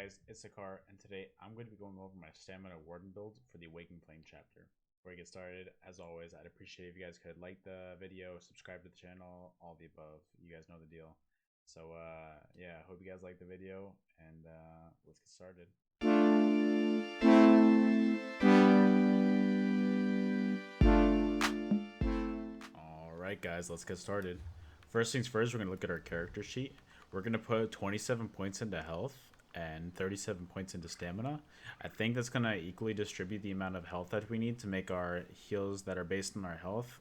guys, it's Sekaar, and today I'm going to be going over my stamina Warden build for the Awakened Flame chapter. Before I get started, as always, I'd appreciate if you guys could like the video, subscribe to the channel, all the above. You guys know the deal. So, yeah, hope you guys like the video, and let's get started. Alright guys, let's get started. First things first, we're going to look at our character sheet. We're going to put 27 points into health and 37 points into stamina. I think that's going to equally distribute the amount of health that we need to make our heals that are based on our health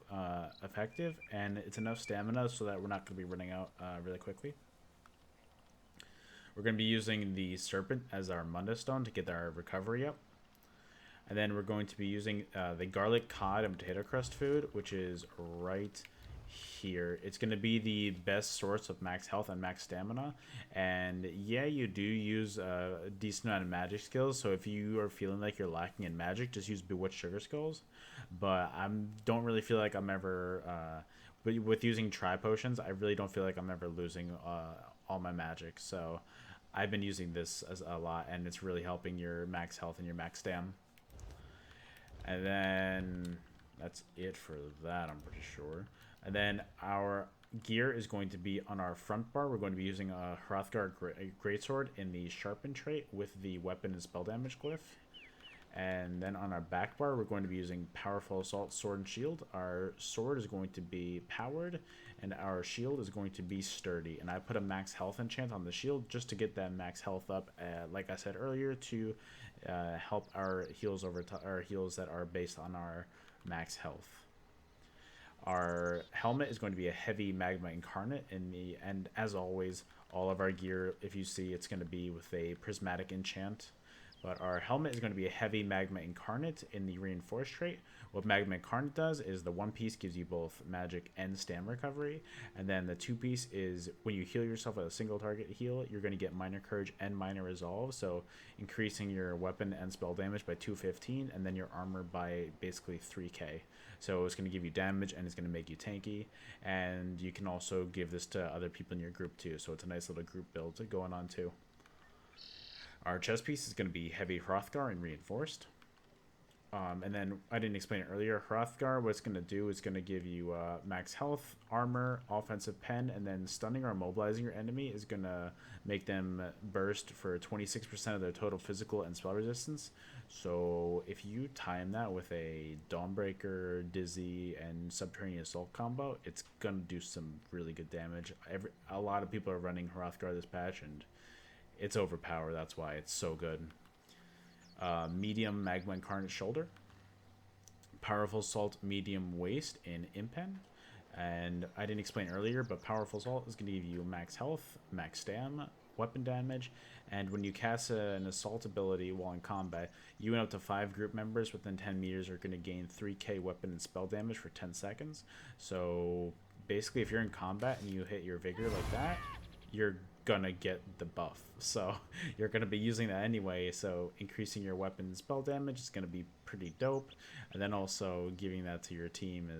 effective, and it's enough stamina so that we're not going to be running out really quickly. We're going to be using the Serpent as our Munda Stone to get our recovery up. And then we're going to be using the garlic cod and potato crust food, which is right here. It's going to be the best source of max health and max stamina. And yeah, you do use a decent amount of magic skills. So if you are feeling like you're lacking in magic, just use Bewitched Sugar Skulls. But I don't really feel like I'm ever... but with using tri potions, I really don't feel like I'm ever losing all my magic. So I've been using this as a lot, and it's really helping your max health and your max stam. And then that's it for that, I'm pretty sure. And then our gear is going to be on our front bar. We're going to be using a Hrothgar Greatsword in the Sharpen trait with the weapon and spell damage glyph. And then on our back bar, we're going to be using Powerful Assault, Sword, and Shield. Our sword is going to be powered, and our shield is going to be sturdy. And I put a max health enchant on the shield just to get that max health up, like I said earlier, to help our heals our heals that are based on our max health. Our helmet is going to be a heavy magma incarnate and as always, all of our gear, if you see, it's going to be with a prismatic enchant. But our helmet is going to be a heavy magma incarnate in the reinforced trait. What magma incarnate does is the one piece gives you both magic and stam recovery, and then the two piece is when you heal yourself with a single target heal, you're going to get minor courage and minor resolve, so increasing your weapon and spell damage by 215, and then your armor by basically 3k. So it's going to give you damage and it's going to make you tanky, and you can also give this to other people in your group too, so it's a nice little group build going on too. Our chest piece is going to be heavy Hrothgar and reinforced. And then I didn't explain it earlier. Hrothgar, what it's going to do is going to give you max health, armor, offensive pen, and then stunning or immobilizing your enemy is going to make them burst for 26% of their total physical and spell resistance. So if you time that with a Dawnbreaker, Dizzy, and Subterranean Assault combo, it's going to do some really good damage. A lot of people are running Hrothgar this patch, and it's overpowered. That's why it's so good. Medium Magma Incarnate Shoulder. Powerful Salt Medium Waist in Impen. And I didn't explain earlier, but Powerful Salt is going to give you max health, max stam, weapon damage, and when you cast an assault ability while in combat, you and up to 5 group members within 10 meters are going to gain 3k weapon and spell damage for 10 seconds. So basically, if you're in combat and you hit your vigor like that, you're gonna get the buff, so you're gonna be using that anyway, so increasing your weapon spell damage is gonna be pretty dope. And then also giving that to your team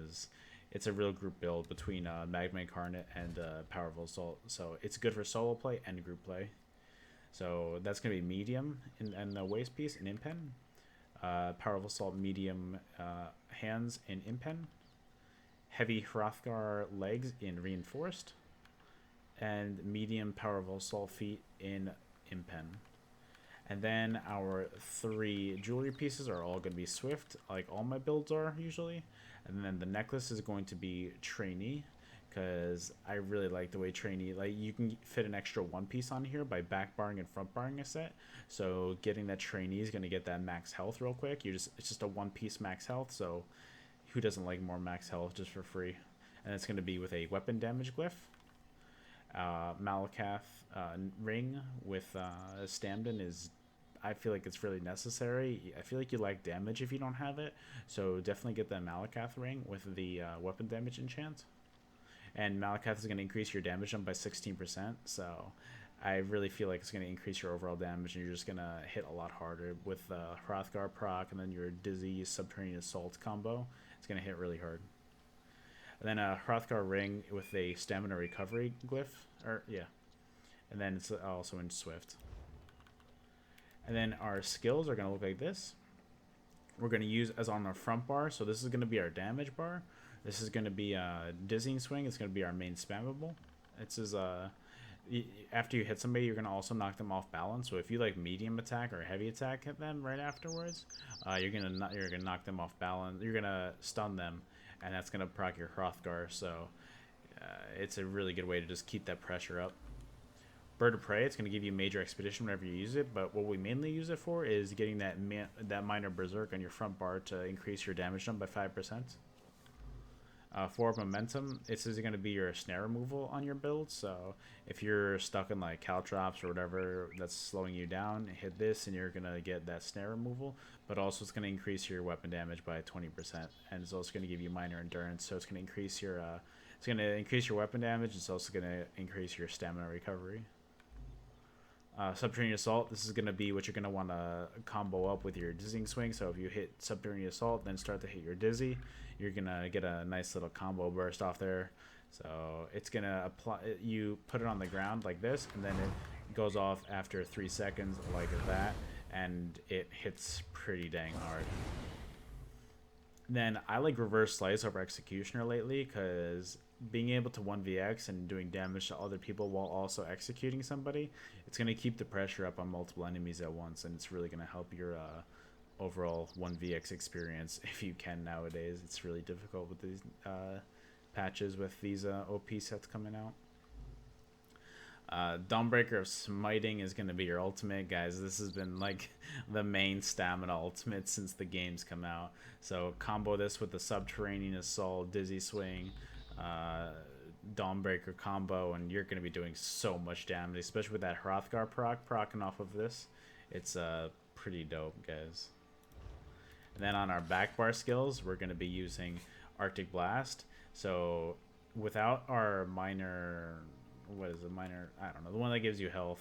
it's a real group build between Magma Incarnate and Powerful Assault, so it's good for solo play and group play. So that's gonna be medium in the waist piece in Impen. Powerful Assault medium hands in Impen. Heavy Hrothgar legs in reinforced, and medium Powerful Assault feet in Impen. And then our 3 jewelry pieces are all going to be Swift, like all my builds are usually. And then the necklace is going to be Trainee, because I really like the way Trainee, like you can fit an extra 1 piece on here by back barring and front barring a set. So getting that Trainee is going to get that max health real quick. It's just a 1 piece max health, so who doesn't like more max health just for free? And it's going to be with a weapon damage glyph. Malakath ring with Stamden is, I feel like it's really necessary. I feel like you like damage if you don't have it, so definitely get the Malakath ring with the weapon damage enchant. And Malakath is going to increase your damage jump by 16%, so I really feel like it's going to increase your overall damage, and you're just going to hit a lot harder with the Hrothgar proc and then your Dizzy Subterranean Assault combo. It's going to hit really hard. And then a Hrothgar ring with a stamina recovery glyph, and then it's also in Swift. And then our skills are going to look like this. We're going to use as on our front bar. So this is going to be our damage bar. This is going to be a dizzying swing. It's going to be our main spammable. It's as after you hit somebody, you're going to also knock them off balance. So if you like medium attack or heavy attack hit them right afterwards, you're gonna knock them off balance. You're gonna stun them, and that's gonna proc your Hrothgar. So it's a really good way to just keep that pressure up. Bird of Prey, it's going to give you major expedition whenever you use it, but what we mainly use it for is getting that minor berserk on your front bar to increase your damage done by 5%. For momentum, this is going to be your snare removal on your build, so if you're stuck in like caltrops or whatever that's slowing you down, hit this and you're going to get that snare removal, but also it's going to increase your weapon damage by 20%, and it's also going to give you minor endurance, so it's going to increase your weapon damage. It's also going to increase your stamina recovery. Subterranean Assault, this is going to be what you're going to want to combo up with your dizzying swing. So if you hit Subterranean Assault, then start to hit your dizzy, you're going to get a nice little combo burst off there. So it's going to apply, you put it on the ground like this, and then it goes off after 3 seconds like that, and it hits pretty dang hard. Then I like Reverse Slice over Executioner lately, because being able to 1vx and doing damage to other people while also executing somebody, it's going to keep the pressure up on multiple enemies at once, and it's really going to help your overall 1vx experience if you can nowadays. It's really difficult with these patches with these OP sets coming out. Dawnbreaker of Smiting is going to be your ultimate, guys. This has been like the main stamina ultimate since the games come out. So combo this with the Subterranean Assault, Dizzy Swing, Dawnbreaker combo, and you're going to be doing so much damage, especially with that Hrothgar procking off of this. It's pretty dope, guys. And then on our back bar skills, we're going to be using Arctic Blast. So without our minor, what is a minor, I don't know, the one that gives you health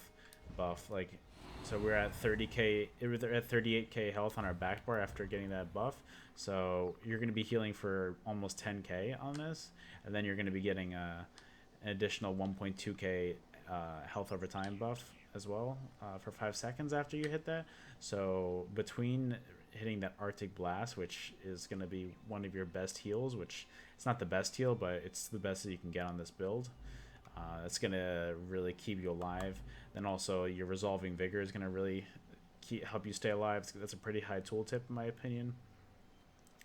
buff, like, so we're at 30k, we're at 38k health on our back bar after getting that buff. So you're going to be healing for almost 10k on this, and then you're going to be getting an additional 1.2k health over time buff as well for 5 seconds after you hit that. So between hitting that Arctic Blast, which is going to be one of your best heals, which it's not the best heal, but it's the best that you can get on this build. It's going to really keep you alive. Then also your Resolving Vigor is going to really help you stay alive. That's a pretty high tooltip in my opinion.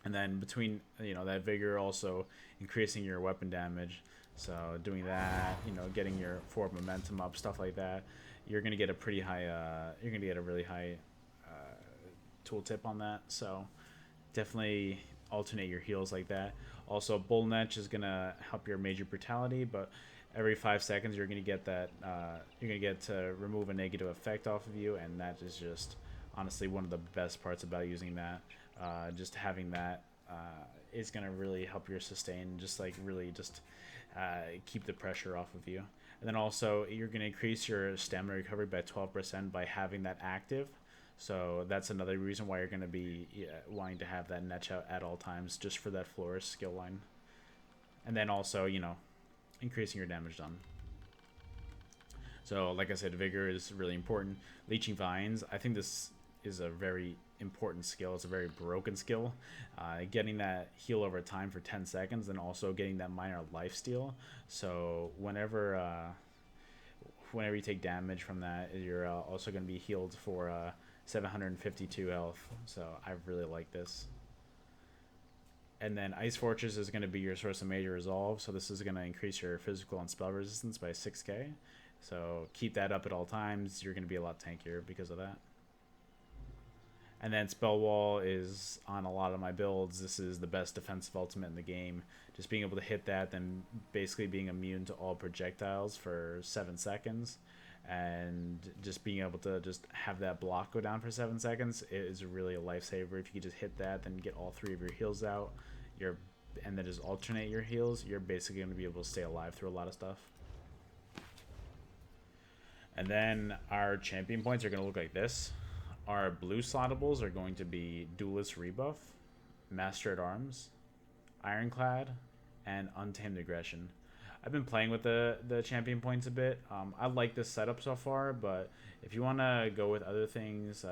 And then between, that Vigor also increasing your weapon damage. So doing that, getting your forward momentum up, stuff like that, you're going to get a pretty high, you're going to get a really high tooltip on that. So definitely alternate your heals like that. Also, Bull Netch is going to help your Major Brutality, but every 5 seconds you're going to get that, you're going to get to remove a negative effect off of you, and that is just honestly one of the best parts about using that. Just having that is going to really help your sustain, just like really just keep the pressure off of you. And then also you're going to increase your stamina recovery by 12% by having that active. So that's another reason why you're going to be wanting to have that netch out at all times, just for that Florist skill line. And then also, increasing your damage done. So like I said, Vigor is really important. Leeching Vines, I think this is a very important skill. It's a very broken skill. Getting that heal over time for 10 seconds, and also getting that minor lifesteal. So whenever you take damage from that, you're also going to be healed for 752 health. So I really like this. And then Ice Fortress is going to be your source of major resolve. So this is going to increase your physical and spell resistance by 6k. So keep that up at all times. You're going to be a lot tankier because of that. And then Spell Wall is on a lot of my builds. This is the best defensive ultimate in the game. Just being able to hit that, then basically being immune to all projectiles for 7 seconds. And just being able to just have that block go down for 7 seconds is really a lifesaver. If you could just hit that, then get all 3 of your heals out, and then just alternate your heals, you're basically going to be able to stay alive through a lot of stuff. And then our champion points are going to look like this. Our blue slottables are going to be Duelist Rebuff, Master at Arms, Ironclad, and Untamed Aggression. I've been playing with the champion points a bit. I like this setup so far, but if you want to go with other things,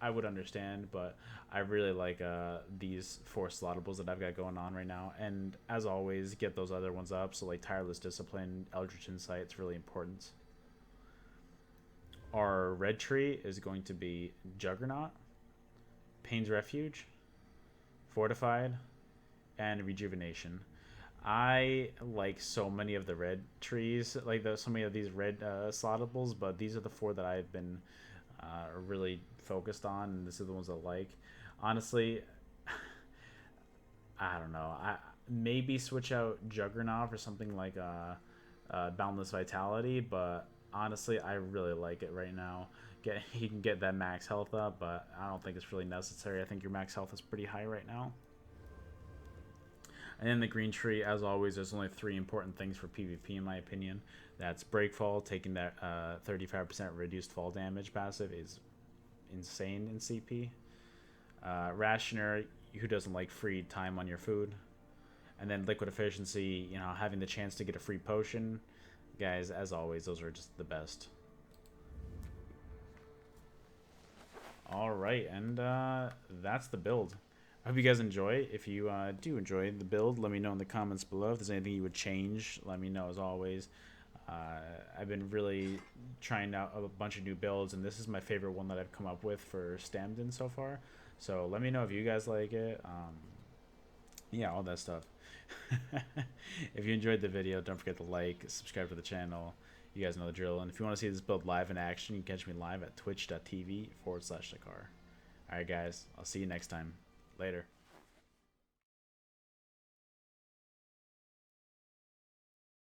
I would understand. But I really like these 4 slottables that I've got going on right now. And as always, get those other ones up. So like Tireless Discipline, Eldritch Insight, it's really important. Our red tree is going to be Juggernaut, Pain's Refuge, Fortified, and Rejuvenation. I like so many of the red trees, like so many of these red slottables, but these are the 4 that I've been really focused on, and these are the ones I like. Honestly, I don't know. I maybe switch out Juggernaut for something like Boundless Vitality, but honestly, I really like it right now. You can get that max health up, but I don't think it's really necessary. I think your max health is pretty high right now. And in the green tree, as always, there's only 3 important things for PvP in my opinion. That's Breakfall, taking that 35% reduced fall damage passive is insane in CP. Rationer, who doesn't like free time on your food. And then Liquid Efficiency, you know, having the chance to get a free potion. Guys, as always, those are just the best. Alright, and that's the build. I hope you guys enjoy. If you do enjoy the build, let me know in the comments below. If there's anything you would change, let me know as always. I've been really trying out a bunch of new builds, and this is my favorite one that I've come up with for stamden so far. So let me know if you guys like it. Yeah, all that stuff. If you enjoyed the video, don't forget to like, subscribe to the channel. You guys know the drill. And if you want to see this build live in action, you can catch me live at twitch.tv/Sekaar. Alright guys, I'll see you next time. Later.